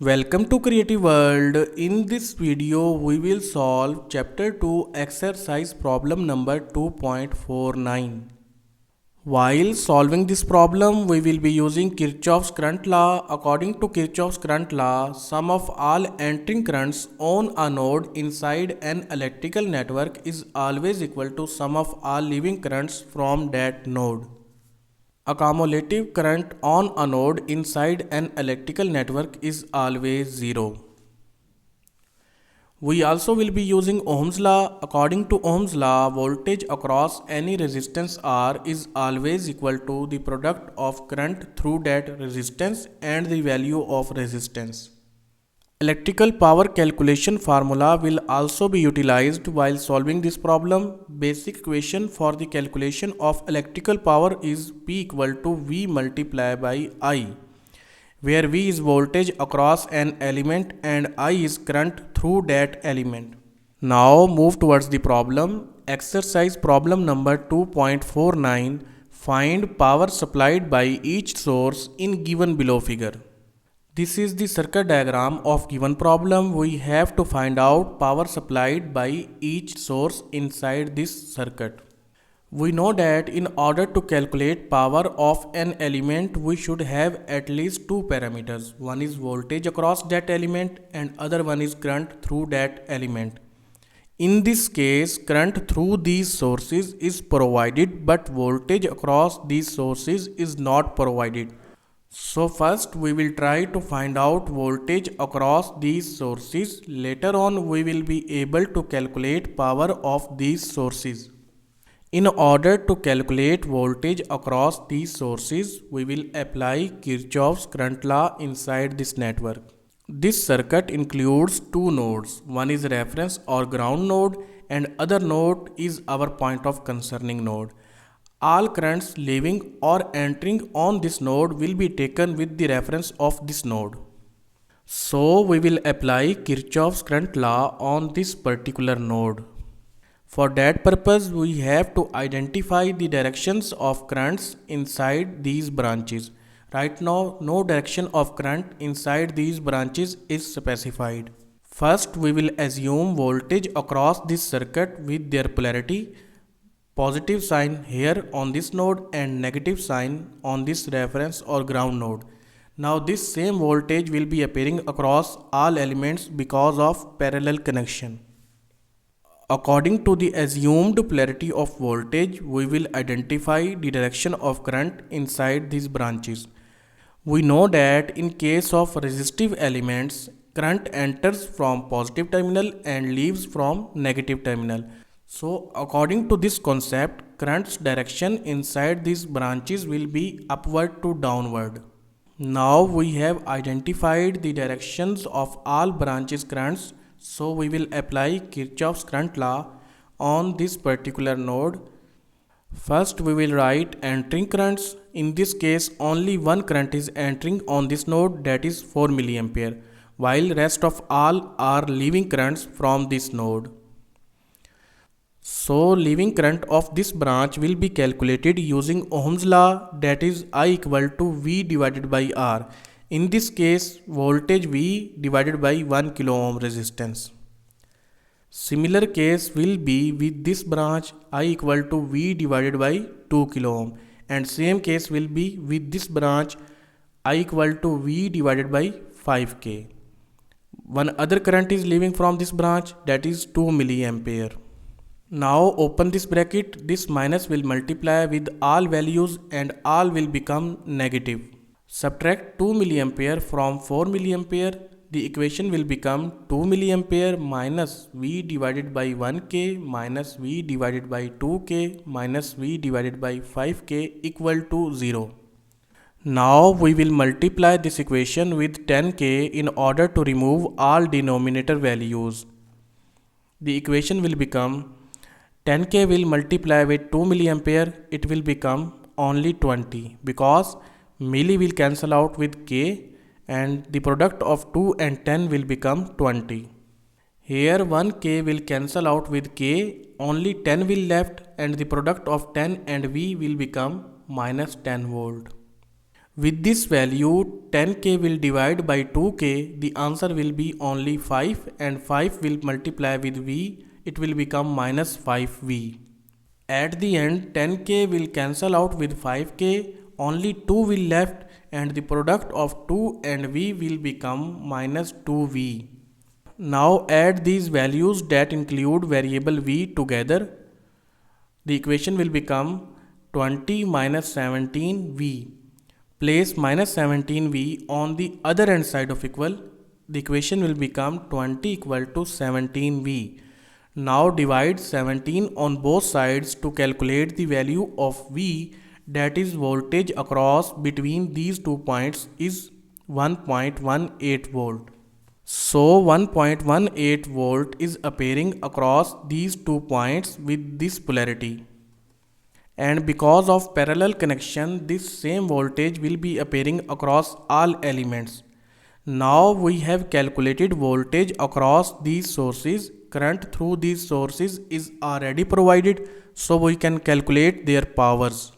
Welcome to Creative World. In this video, we will solve Chapter 2 exercise problem number 2.49. While solving this problem, we will be using Kirchoff's current law. According to Kirchoff's current law, sum of all entering currents on a node inside an electrical network is always equal to sum of all leaving currents from that node. A cumulative current on a node inside an electrical network is always zero. We also will be using Ohm's law. According to Ohm's law, voltage across any resistance R is always equal to the product of current through that resistance and the value of resistance. Electrical power calculation formula will also be utilized while solving this problem. Basic equation for the calculation of electrical power is P equal to V multiplied by I, where V is voltage across an element and I is current through that element. Now move towards the problem. Exercise problem number 2.49. Find power supplied by each source in given below figure. This is the circuit diagram of given problem. We have to find out power supplied by each source inside this circuit. We know that in order to calculate power of an element, we should have at least two parameters. One is voltage across that element and other one is current through that element. In this case, current through these sources is provided, but voltage across these sources is not provided. So first we will try to find out voltage across these sources. Later on we will be able to calculate power of these sources. In order to calculate voltage across these sources, we will apply Kirchoff's current law inside this network. This circuit includes two nodes. One is reference or ground node and other node is our point of concerning node. All currents leaving or entering on this node will be taken with the reference of this node. So we will apply Kirchoff's current law on this particular node. For that purpose, we have to identify the directions of currents inside these branches. Right now, no direction of current inside these branches is specified. First, we will assume voltage across this circuit with their polarity. Positive sign here on this node and negative sign on this reference or ground node. Now this same voltage will be appearing across all elements because of parallel connection. According to the assumed polarity of voltage, we will identify the direction of current inside these branches. We know that in case of resistive elements, current enters from positive terminal and leaves from negative terminal. So according to this concept, current's direction inside these branches will be upward to downward. Now we have identified the directions of all branches currents, so we will apply Kirchoff's current law on this particular node. First we will write entering currents. In this case only one current is entering on this node, that is 4 milliampere, while rest of all are leaving currents from this node. So leaving current of this branch will be calculated using Ohm's law, that is I equal to V divided by R. In this case voltage V divided by 1 kilo ohm resistance. Similar case will be with this branch I equal to V divided by 2 kilo ohm, and same case will be with this branch I equal to V divided by 5K. One other current is leaving from this branch, that is 2 milliampere. Now open this bracket, this minus will multiply with all values and all will become negative. Subtract 2 milliampere from 4 milliampere, the equation will become 2 milliampere minus V divided by 1K minus V divided by 2K minus V divided by 5K equal to 0. Now we will multiply this equation with 10K in order to remove all denominator values. The equation will become 10K will multiply with 2 milliampere, it will become only 20 because milli will cancel out with K and the product of 2 and 10 will become 20. Here 1K will cancel out with K, only 10 will left and the product of 10 and V will become minus 10 volt. With this value 10k will divide by 2k, the answer will be only 5 and 5 will multiply with v, it will become minus 5v. At the end 10k will cancel out with 5k, only 2 will left and the product of 2 and v will become minus 2v. Now add these values that include variable v together. The equation will become 20 minus 17v. Place minus 17v on the other hand side of equal. The equation will become 20 equal to 17v. Now divide 17 on both sides to calculate the value of v, that is voltage across between these 2 points is 1.18 volt. So 1.18 volt is appearing across these 2 points with this polarity. And because of parallel connection, this same voltage will be appearing across all elements. Now we have calculated voltage across these sources. Current through these sources is already provided, so we can calculate their powers.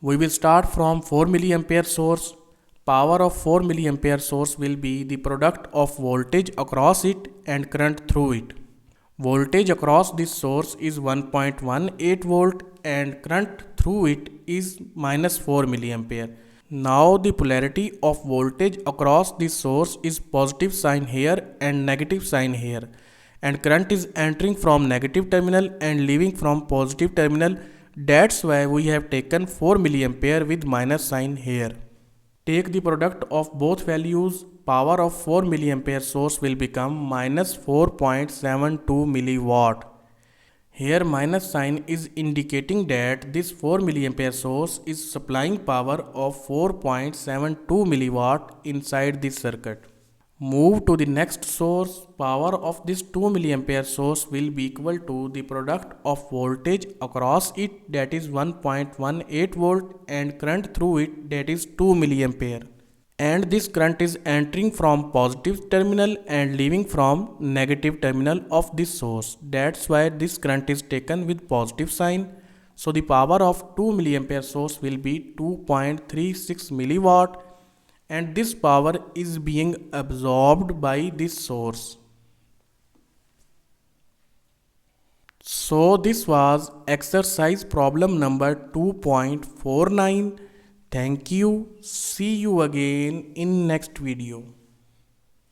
We will start from 4 milliampere source. Power of 4 milliampere source will be the product of voltage across it and current through it. Voltage across this source is 1.18 volt and current through it is minus 4 milliampere. Now the polarity of voltage across this source is positive sign here and negative sign here, and current is entering from negative terminal and leaving from positive terminal. That's why we have taken 4 milliampere with minus sign here. Take the product of both values. Power of 4 milliampere source will become minus 4.72 milliwatt. Here minus sign is indicating that this 4 milliampere source is supplying power of 4.72 milliwatt inside this circuit. Move to the next source. Power of this 2 milliampere source will be equal to the product of voltage across it, that is 1.18 volt, and current through it, that is 2 milliampere. And this current is entering from positive terminal and leaving from negative terminal of this source. That's why this current is taken with positive sign. So the power of 2 milliampere source will be 2.36 milliwatt, and this power is being absorbed by this source. So this was exercise problem number 2.49. Thank you. See you again in next video.